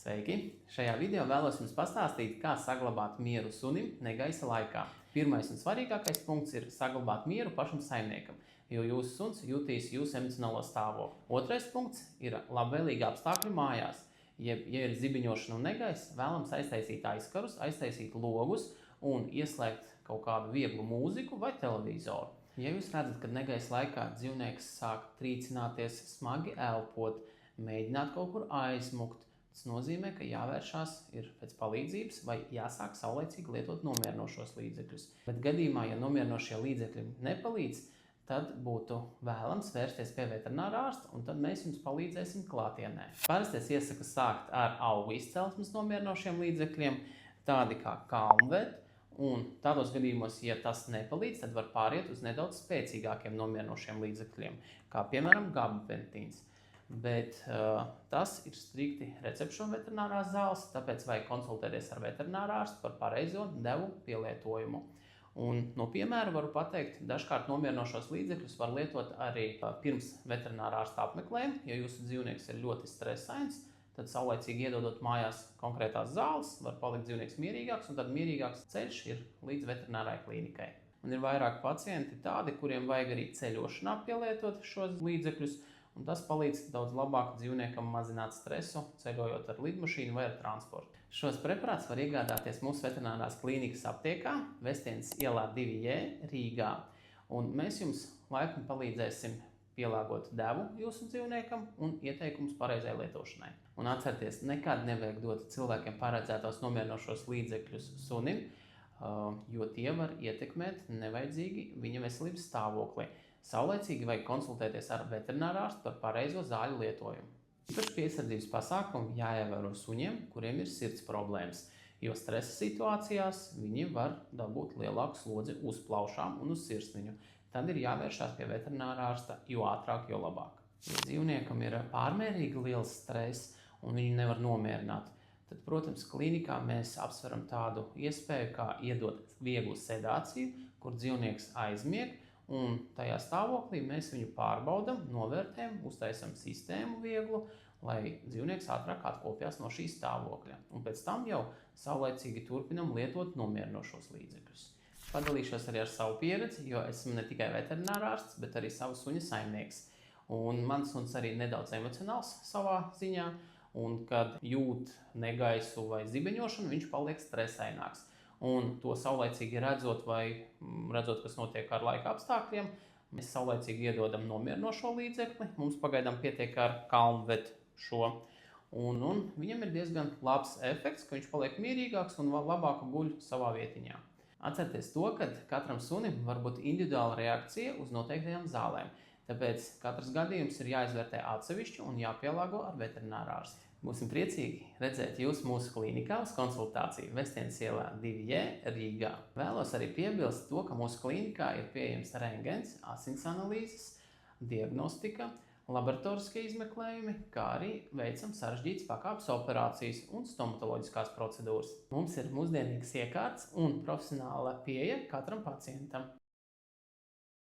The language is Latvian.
Sveiki! Šajā video vēlos jums pastāstīt, kā saglabāt mieru sunim negaisa laikā. Pirmais un svarīgākais punkts ir saglabāt mieru pašam saimniekam, jo jūsu suns jutīs jūsu emocionālo stāvokli. Otrais punkts ir labvēlīgi apstākļi mājās. Ja ir zibiņošana un negaisa, vēlams aiztaisīt aizkarus, aiztaisīt logus un ieslēgt kaut kādu vieglu mūziku vai televizoru. Ja jūs redzat, ka negaisa laikā dzīvnieks sāk trīcināties, smagi elpot, mēģināt kaut kur aizmukt, tas nozīmē, ka jāvēršās ir pēc palīdzības vai jāsāk saulaicīgi lietot nomierinošos līdzekļus. Bet gadījumā, ja nomierinošie līdzekļi nepalīdz, tad būtu vēlams vērsties pie veterinārā ārsta, un tad mēs jums palīdzēsim klātienē. Parasti es iesaku sākt ar augu izcelsmes nomierinošiem līdzekļiem, tādi kā Calmvet, un tādos gadījumos, ja tas nepalīdz, tad var pāriet uz nedaudz spēcīgākiem nomierinošiem līdzekļiem, kā piemēram gabapentīns. Bet tas ir strikti recepšu veterinārās zāles, tāpēc vajag konsultēties ar veterinārā ārstu par pareizo devu pielietojumu. Un no piemēra varu pateikt, dažkārt nomierinošos līdzekļus var lietot arī pirms veterinārā ārsta apmeklējuma. Ja jūsu dzīvnieks ir ļoti stresains, tad saulaicīgi iedodot mājās konkrētās zāles, var palikt dzīvnieks mierīgāks, un tad mierīgāks ceļš ir līdz veterinārai klīnikai. Un ir vairāk pacienti tādi, kuriem vajag arī ceļošanā pielietot šos līdzekļus, un tas palīdz daudz labāk dzīvniekam mazināt stresu, ceļojot ar lidmašīnu vai ar transportu. Šos preparātus var iegādāties mūsu veterinārās klīnikas aptiekā, Vestienes ielā 2J Rīgā. Un mēs jums laipni palīdzēsim pielāgot devu jūsu dzīvniekam un ieteikumus pareizai lietošanai. Un atcerieties, nekad nevajag dot cilvēkiem paredzētos nomierinošos līdzekļus sunim, jo tie var ietekmēt nevajadzīgi viņa veselības stāvokli. Saulaicīgi vajag konsultēties ar veterinārā ārstu par pareizo zāļu lietojumu. Īpaši piesardzības pasākumi jāievēro suņiem, kuriem ir sirds problēmas, jo stresa situācijās viņi var dabūt lielāku slodzi uz plaušām un uz sirsniņu. Tad ir jāvēršās pie veterinārā ārsta, jo ātrāk, jo labāk. Ja dzīvniekam ir pārmērīgi liels stress un viņu nevar nomierināt, tad, protams, klīnikā mēs apsveram tādu iespēju, kā iedot vieglu sedāciju, kur dzīvnieks aizmieg, un tajā stāvoklī mēs viņu pārbaudam, novērtējam, uztaisam sistēmu vieglu, lai dzīvnieks ātrāk atkopjās no šī stāvokļa. Un pēc tam jau saulaicīgi turpinam lietot nomierinošos līdzekļus. Padalīšos arī ar savu pieredzi, jo esmu ne tikai veterinārārsts, bet arī savu suņa saimnieks. Un mans suns arī nedaudz emocionāls savā ziņā, un kad jūt negaisu vai zibeņošanu, viņš paliek stresaināks. Un to saulaicīgi redzot, kas notiek ar laika apstākļiem, mēs saulaicīgi iedodam nomierinošo līdzekli. Mums pagaidām pietiek ar Calmvet šo. Un viņam ir diezgan labs efekts, ka viņš paliek mierīgāks un labāk guļ savā vietiņā. Atcerieties to, ka katram sunim var būt individuāla reakcija uz noteiktajām zālēm. Tāpēc katrs gadījums ir jāizvērtē atsevišķi un jāpielāgo ar veterinārā ārstu. Būsim priecīgi redzēt jūs mūsu klīnikā uz konsultāciju Vestienes ielā 2J Rīgā. Vēlos arī piebilst to, ka mūsu klīnikā ir pieejams rengens, asins analīzes, diagnostika, laboratoriskie izmeklējumi, kā arī veicam sarežģītas pakāpes operācijas un stomatoloģiskās procedūras. Mums ir mūsdienīgas iekārtas un profesionāla pieeja katram pacientam.